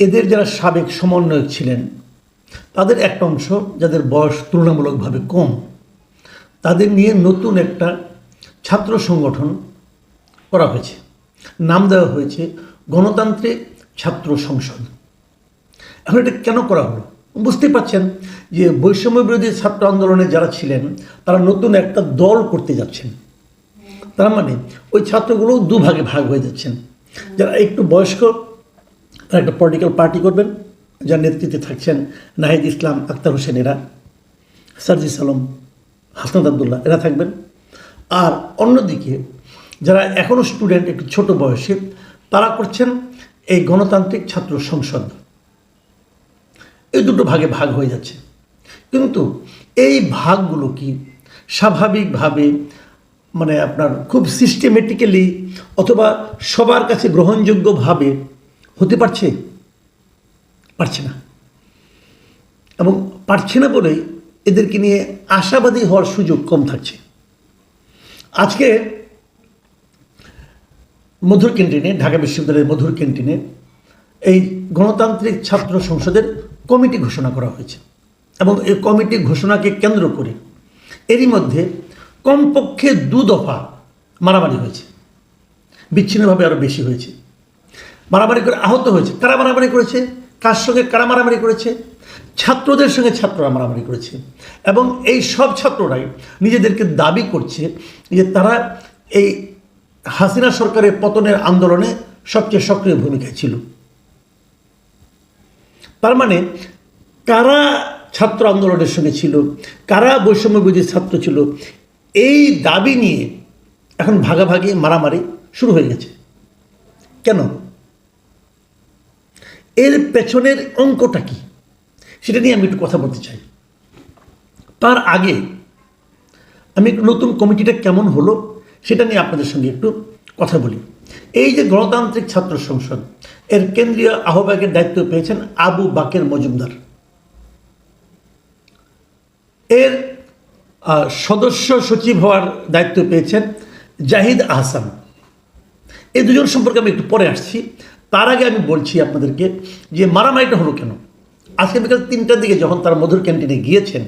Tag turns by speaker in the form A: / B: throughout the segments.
A: এদের যারা সাবেক সমন্বয়ক ছিলেন তাদের একটা অংশ যাদের বয়স তুলনামূলকভাবে কম, তাদের নিয়ে নতুন একটা ছাত্র সংগঠন করা হয়েছে। নাম দেওয়া হয়েছে গণতান্ত্রিক ছাত্র সংসদ। এখন এটা কেন করা হলো? বুঝতেই পারছেন যে বৈষম্য বিরোধী ছাত্র আন্দোলনে যারা ছিলেন তারা নতুন একটা দল করতে যাচ্ছেন। তার মানে ওই ছাত্রগুলো দুভাগে ভাগ হয়ে যাচ্ছেন। যারা একটু বয়স্ক তারা একটা পলিটিক্যাল পার্টি করবেন, যার নেতৃত্বে থাকছেন নাহিদ ইসলাম, আক্তার হোসেন, এরা, সার্জিস আলম, হাসনাত আবদুল্লাহ, এরা থাকবেন। আর অন্যদিকে যারা এখনও স্টুডেন্ট, একটু ছোট বয়সে, তারা করছেন এই গণতান্ত্রিক ছাত্র সংসদ। এই দুটো ভাগে ভাগ হয়ে যাচ্ছে। কিন্তু এই ভাগগুলো কি স্বাভাবিকভাবে মানে আপনার খুব সিস্টেমেটিক্যালি অথবা সবার কাছে গ্রহণযোগ্যভাবে হতে পারছে? পারছে না। এবং পারছে না বলেই এদেরকে নিয়ে আশাবাদী হওয়ার সুযোগ কম থাকছে। আজকে মধুর ক্যান্টিনে, ঢাকা বিশ্ববিদ্যালয়ের মধুর ক্যান্টিনে এই গণতান্ত্রিক ছাত্র সংসদের কমিটি ঘোষণা করা হয়েছে। এবং এই কমিটি ঘোষণাকে কেন্দ্র করে এরই মধ্যে কমপক্ষে 2 দফা মারামারি হয়েছে, বিচ্ছিন্নভাবে আরও বেশি হয়েছে। মারামারি করে আহত হয়েছে। কারা মারামারি করেছে? কার সঙ্গে কারা মারামারি করেছে? ছাত্রদের সঙ্গে ছাত্ররা মারামারি করেছে। এবং এই সব ছাত্ররাই নিজেদেরকে দাবি করছে যে তারা এই হাসিনা সরকারের পতনের আন্দোলনে সবচেয়ে সক্রিয় ভূমিকায় ছিল। তার মানে কারা ছাত্র আন্দোলনের সঙ্গে ছিল, কারা বৈষম্য বিরোধী ছাত্র ছিল, এই দাবি নিয়ে এখন ভাগাভাগি মারামারি শুরু হয়ে গেছে। কেন? এর পেছনের অঙ্কটা কি সেটা নিয়ে আমি একটু কথা বলতে চাই। তার আগে আমি নতুন কমিটিটা কেমন হলো সেটা নিয়ে আপনাদের সঙ্গে একটু কথা বলি। এই যে গণতান্ত্রিক ছাত্র সংসদ, এর কেন্দ্রীয় আহ্বায়কের দায়িত্ব পেয়েছেন আবু বাকের মজুমদার। এর সদস্য সচিব হওয়ার দায়িত্ব পেয়েছেন জাহিদ আহসান। এই দুজন সম্পর্কে আমি একটু পরে আসছি। তার আগে আমি বলছি আপনাদেরকে যে মারামারিটা হলো কেন। আজকে বিকাল 3টার দিকে যখন তারা মধুর ক্যান্টিনে গিয়েছেন,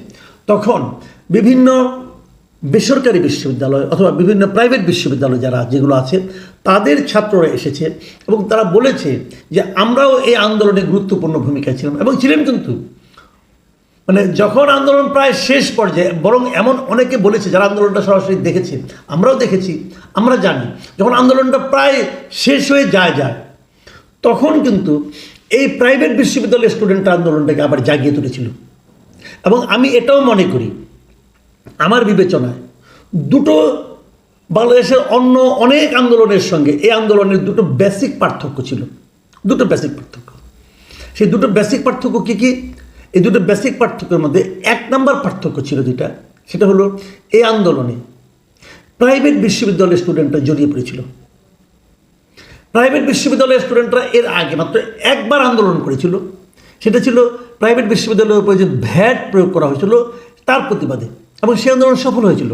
A: তখন বিভিন্ন বেসরকারি বিশ্ববিদ্যালয় অথবা বিভিন্ন প্রাইভেট বিশ্ববিদ্যালয় যারা যেগুলো আছে তাদের ছাত্ররা এসেছে এবং তারা বলেছে যে আমরাও এই আন্দোলনে গুরুত্বপূর্ণ ভূমিকায় ছিলাম। এবং ছিলেন কিন্তু মানে যখন আন্দোলন প্রায় শেষ পর্যায়ে, বরং এমন অনেকে বলেছে যারা আন্দোলনটা সরাসরি দেখেছে, আমরাও দেখেছি, আমরা জানি, যখন আন্দোলনটা প্রায় শেষ হয়ে যায় তখন কিন্তু এই প্রাইভেট বিশ্ববিদ্যালয়ের স্টুডেন্টরা আন্দোলনটাকে আবার জাগিয়ে তুলেছিল। এবং আমি এটাও মনে করি, আমার বিবেচনায় দুটো বাংলাদেশের অন্য অনেক আন্দোলনের সঙ্গে এই আন্দোলনের দুটো বেসিক পার্থক্য ছিল। দুটো বেসিক পার্থক্য। সেই দুটো বেসিক পার্থক্য কী কী? এই দুটো বেসিক পার্থক্যের মধ্যে 1 নম্বর পার্থক্য ছিল যেটা, সেটা হলো এই আন্দোলনে প্রাইভেট বিশ্ববিদ্যালয়ের স্টুডেন্টরা জড়িয়ে পড়েছিল। প্রাইভেট বিশ্ববিদ্যালয়ের স্টুডেন্টরা এর আগে মাত্র একবার আন্দোলন করেছিল, সেটা ছিল প্রাইভেট বিশ্ববিদ্যালয়ের উপরে যে ভ্যাট প্রয়োগ করা হয়েছিল তার প্রতিবাদে, এবং সেই আন্দোলন সফল হয়েছিল।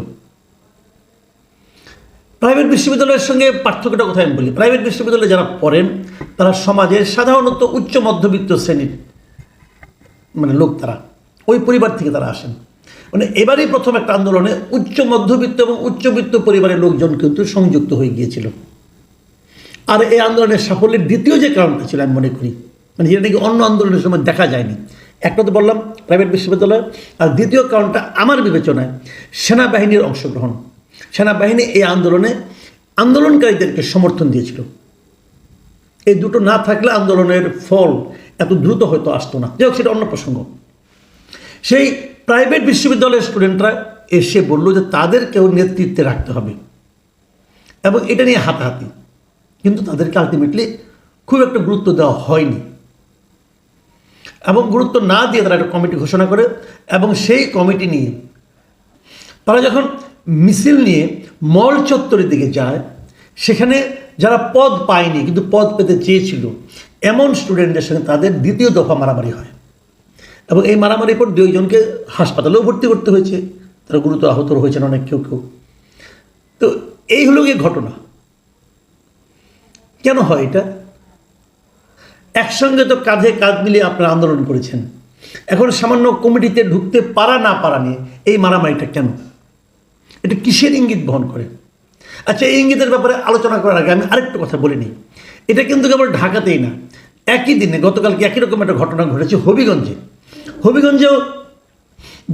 A: প্রাইভেট বিশ্ববিদ্যালয়ের সঙ্গে পার্থক্যটা কোথায় আমি বলি। প্রাইভেট বিশ্ববিদ্যালয়ে যারা পড়েন তারা সমাজের সাধারণত উচ্চ মধ্যবিত্ত শ্রেণীর মানে লোক, তারা ওই পরিবার থেকে তারা আসেন। মানে এবারই প্রথম একটা আন্দোলনে উচ্চ মধ্যবিত্ত এবং উচ্চবিত্ত পরিবারের লোকজন কিন্তু সংযুক্ত হয়ে গিয়েছিল। আর এই আন্দোলনের সাফল্যের দ্বিতীয় যে কারণটা ছিল আমি মনে করি, মানে যেটা নাকি অন্য আন্দোলনের সময় দেখা যায়নি, একটা তো বললাম প্রাইভেট বিশ্ববিদ্যালয়, আর দ্বিতীয় কারণটা আমার বিবেচনায় সেনাবাহিনীর অংশগ্রহণ। সেনাবাহিনী এই আন্দোলনে আন্দোলনকারীদেরকে সমর্থন দিয়েছিল। এই দুটো না থাকলে আন্দোলনের ফল এত দ্রুত হয়তো আসতো না। যাই হোক, সেটা অন্য প্রসঙ্গ। সেই প্রাইভেট বিশ্ববিদ্যালয়ের স্টুডেন্টরা এসে বলল যে তাদেরকেও নেতৃত্বে রাখতে হবে, এবং এটা নিয়ে হাতাহাতি, কিন্তু তাদেরকে আলটিমেটলি খুব একটা গুরুত্ব দেওয়া হয়নি। এবং গুরুত্ব না দিয়ে তারা একটা কমিটি ঘোষণা করে, এবং সেই কমিটি নিয়ে তারা যখন মিছিল নিয়ে মল চত্বরের দিকে যায়, সেখানে যারা পদ পায়নি কিন্তু পদ পেতে চেয়েছিল এমন স্টুডেন্টদের সঙ্গে তাদের দ্বিতীয় দফা মারামারি হয়। এবং এই মারামারির পর 2 জনকে হাসপাতালেও ভর্তি করতে হয়েছে, তারা গুরুতর আহত হয়েছেন অনেক কেউ। তো এই হলো গিয়ে ঘটনা। কেন হয় এটা? একসঙ্গে তো কাঁধে কাঁধ মিলিয়ে আপনারা আন্দোলন করেছেন, এখন সামান্য কমিটিতে ঢুকতে পারা না পারা নিয়ে এই মারামারিটা কেন? এটা কিসের ইঙ্গিত বহন করে? আচ্ছা, এই ইঙ্গিতের ব্যাপারে আলোচনা করার আগে আমি আরেকটু কথা বলে নিই। এটা কিন্তু কেবল ঢাকাতেই না, একই দিনে গতকালকে একই রকম একটা ঘটনা ঘটেছে হবিগঞ্জে। হবিগঞ্জেও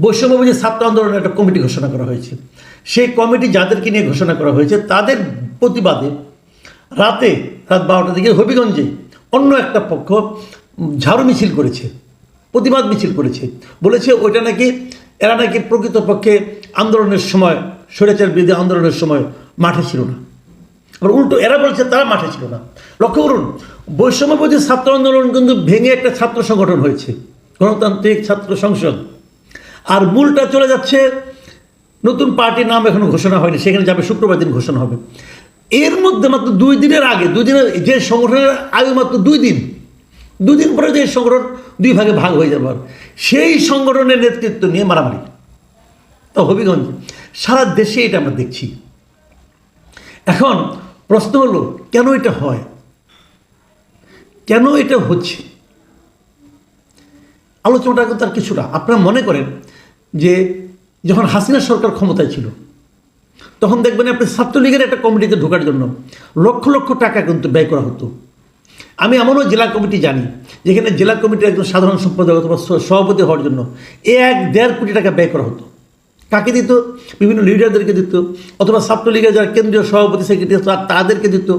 A: বৈষম্যবিরোধী ছাত্র আন্দোলনের একটা কমিটি ঘোষণা করা হয়েছে। সেই কমিটি যাদেরকে নিয়ে ঘোষণা করা হয়েছে তাদের প্রতিবাদে রাত 12টার দিকে হবিগঞ্জে অন্য একটা পক্ষ ঝাড়ু মিছিল করেছে, প্রতিবাদ মিছিল করেছে। বলেছে ওইটা নাকি এরা নাকি প্রকৃতপক্ষে আন্দোলনের সময়, স্বৈরাচার বিরোধী আন্দোলনের সময় মাঠে ছিল না। আবার উল্টো এরা বলছে তারা মাঠে ছিল না। লক্ষ্য করুন, বৈষম্যবিরোধী ছাত্র আন্দোলন কিন্তু ভেঙে একটা ছাত্র সংগঠন হয়েছে, গণতান্ত্রিক ছাত্র সংসদ। আর মূলটা চলে যাচ্ছে, নতুন পার্টির নাম এখনো ঘোষণা হয়নি, সেখানে যাবে শুক্রবার দিন ঘোষণা হবে। এর মধ্যে মাত্র 2 দিনের আগে, 2 দিনের যে সংগঠনের আয়ু মাত্র 2 দিন, 2 দিন পরে যে সংগঠন 2 ভাগে ভাগ হয়ে যাবে, সেই সংগঠনের নেতৃত্ব নিয়ে মারামারি। তো হবিগঞ্জ, সারা দেশে এটা আমরা দেখছি। এখন প্রশ্ন হলো, কেন এটা হয়, কেন এটা হচ্ছে? আলোচনাটা কিন্তু তার কিছু না। আপনারা মনে করেন যে যখন হাসিনা সরকার ক্ষমতায় ছিল তখন দেখবেন আপনি ছাত্রলীগের একটা কমিটিতে ঢোকার জন্য লক্ষ লক্ষ টাকা কিন্তু ব্যয় করা হতো। আমি এমনও জেলা কমিটি জানি যেখানে জেলা কমিটির একজন সাধারণ সম্পাদক অথবা সভাপতি হওয়ার জন্য 1-1.5 কোটি টাকা ব্যয় করা হতো। কাকে দিত? বিভিন্ন লিডারদেরকে দিত, অথবা ছাত্রলীগের যারা কেন্দ্রীয় সভাপতি সেক্রেটারি তাদেরকে দিত।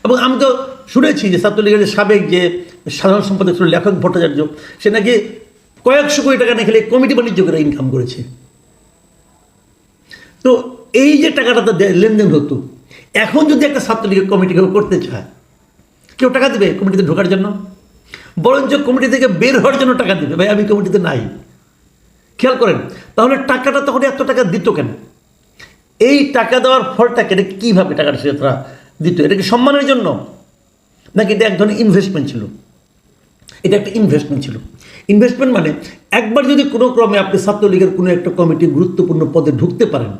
A: এবং আমি তো শুনেছি যে ছাত্রলীগের যে সাবেক যে সাধারণ সম্পাদক ছিল লেখক ভট্টাচার্য, সে নাকি কয়েকশো কোটি টাকা না খেলে কমিটি বাণিজ্য করে ইনকাম করেছে। তো এই যে টাকাটা তো লেনদেন হতো, এখন যদি একটা ছাত্রলীগের কমিটি কেউ করতে চায়, কেউ টাকা দেবে কমিটিতে ঢোকার জন্য? বরঞ্চ কমিটি থেকে বের হওয়ার জন্য টাকা দেবে, ভাই আমি কমিটিতে নাই। খেয়াল করেন, তাহলে টাকাটা তখন এত টাকা দিত কেন? এই টাকা দেওয়ার ফলটাকে এটা কীভাবে টাকাটা সে তারা দিত? এটা কি সম্মানের জন্য, নাকি এটা এক ধরনের ইনভেস্টমেন্ট ছিল? এটা একটা ইনভেস্টমেন্ট ছিল। ইনভেস্টমেন্ট মানে একবার যদি কোনো ক্রমে আপনি ছাত্রলীগের কোনো একটা কমিটি গুরুত্বপূর্ণ পদে ঢুকতে পারেন,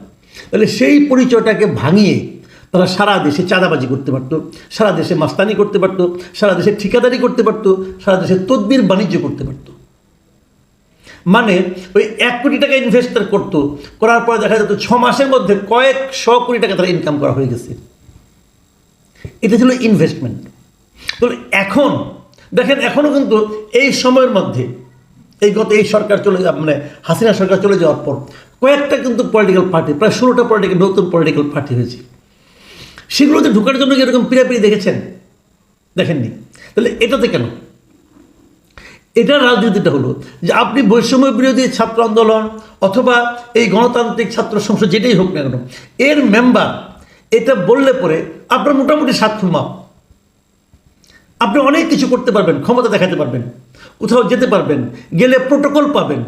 A: তাহলে সেই পরিচয়টাকে ভাঙিয়ে তারা সারা দেশে চাঁদাবাজি করতে পারত, সারা দেশে মাস্তানি করতে পারত, সারা দেশে ঠিকাদারি করতে পারত, সারা দেশে তদবির বাণিজ্য করতে পারত। মানে ওই 1 কোটি টাকা ইনভেস্ট করতো, করার পরে দেখা যেত 6 মাসের মধ্যে কয়েকশো কোটি টাকা তারা ইনকাম করা হয়ে গেছে। এটা ছিল ইনভেস্টমেন্ট। তো এখন দেখেন, এখনও কিন্তু এই সময়ের মধ্যে এই সরকার চলে মানে হাসিনা সরকার চলে যাওয়ার পর কয়েকটা কিন্তু পলিটিক্যাল পার্টি, প্রায় 16টা নতুন পলিটিক্যাল পার্টি হয়েছে। সেগুলোতে ঢোকার জন্য এরকম পিড়াপিড়ি দেখেছেন? দেখেননি। তাহলে এটাতে কেন? এটার রাজনীতিটা হলো যে আপনি বৈষম্য বিরোধী ছাত্র আন্দোলন অথবা এই গণতান্ত্রিক ছাত্র সংসদ যেটাই হোক না কেন, এর মেম্বার এটা বললে পরে আপনার মোটামুটি স্বার্থ মাপ, আপনি অনেক কিছু করতে পারবেন, ক্ষমতা দেখাতে পারবেন, কোথাও যেতে পারবেন, গেলে প্রোটোকল পাবেন।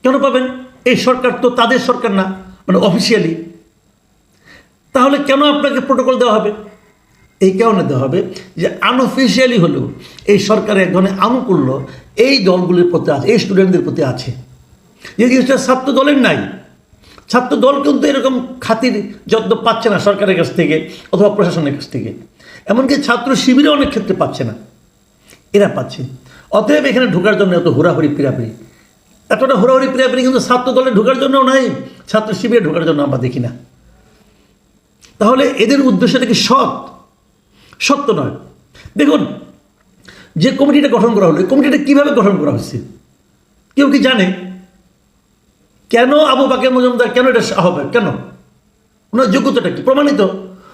A: কেন পাবেন? এই সরকার তো তাদের সরকার না, মানে অফিসিয়ালি। তাহলে কেন আপনাকে প্রোটোকল দেওয়া হবে? এই কারণে দেওয়া হবে যে আনঅফিসিয়ালি হলেও এই সরকারের এক ধরনের আনুকূল্য এই দলগুলির প্রতি আছে, এই স্টুডেন্টদের প্রতি আছে। যে জিনিসটা ছাত্র দলের নাই। ছাত্র দল কিন্তু এরকম খাতির যত্ন পাচ্ছে না সরকারের কাছ থেকে অথবা প্রশাসনের কাছ থেকে, এমনকি ছাত্র শিবিরে অনেক ক্ষেত্রে পাচ্ছে না, এরা পাচ্ছে। অতএব এখানে ঢোকার জন্য এত হুড়াহুড়ি পিড়াপিড়ি, এতটা হুড়াহুড়ি পিড়াপিড়ি কিন্তু ছাত্র দলে ঢোকার জন্যও নাই, ছাত্র শিবিরে ঢোকার জন্য আমরা দেখি না। তাহলে এদের উদ্দেশ্যটা কি সত্য নয়? দেখুন, যে কমিটিটা গঠন করা হলো, এই কমিটিটা কীভাবে গঠন করা হচ্ছে কেউ কি জানে? কেন আবু বাকের মজুমদার, কেন এটা হবে? কেন? ওনার যোগ্যতাটা কি প্রমাণিত?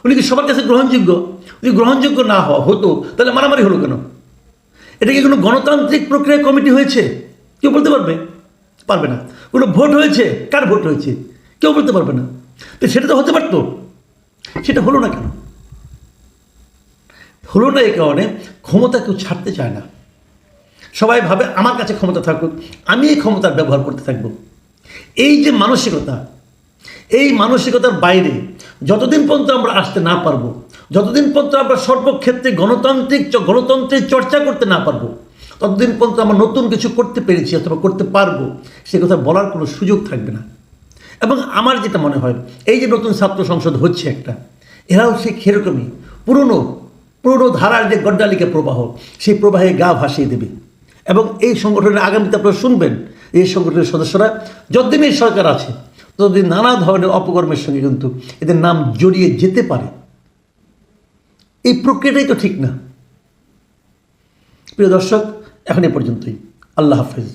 A: উনি কি সবার কাছে গ্রহণযোগ্য? যদি গ্রহণযোগ্য না হতো তাহলে মারামারি হলো কেন? এটা কি কোনো গণতান্ত্রিক প্রক্রিয়া কমিটি হয়েছে? কেউ বলতে পারবে না। কোনো ভোট হয়েছে? কার ভোট হয়েছে? কেউ বলতে পারবে না। তো সেটা তো হতে পারতো, সেটা হলো না কেন? হলো না এই কারণে ক্ষমতা কেউ ছাড়তে চায় না। সবাই ভাবে আমার কাছে ক্ষমতা থাকুক, আমি এই ক্ষমতার ব্যবহার করতে থাকবো। এই যে মানসিকতা, এই মানসিকতার বাইরে যতদিন পর্যন্ত আমরা আসতে না পারবো, যতদিন পর্যন্ত আমরা সর্বক্ষেত্রে গণতন্ত্রের চর্চা করতে না পারবো, ততদিন পর্যন্ত আমরা নতুন কিছু করতে পেরেছি অথবা করতে পারবো সে কথা বলার কোনো সুযোগ থাকবে না। এবং আমার যেটা মনে হয়, এই যে নতুন ছাত্র সংসদ হচ্ছে একটা, এরাও সে সেরকমই পুরনো ধারার যে গড্ডালিকা প্রবাহ, সেই প্রবাহে গা ভাসিয়ে দেবে। এবং এই সংগঠনের আগামীতে আপনারা শুনবেন, এই সংগঠনের সদস্যরা যতদিন এই সরকার আছে ততদিন নানা ধরনের অপকর্মের সঙ্গে কিন্তু এদের নাম জড়িয়ে যেতে পারে। এই প্রক্রিয়াটাই তো ঠিক না। প্রিয় দর্শক, এখন এ পর্যন্তই। আল্লাহ হাফেজ।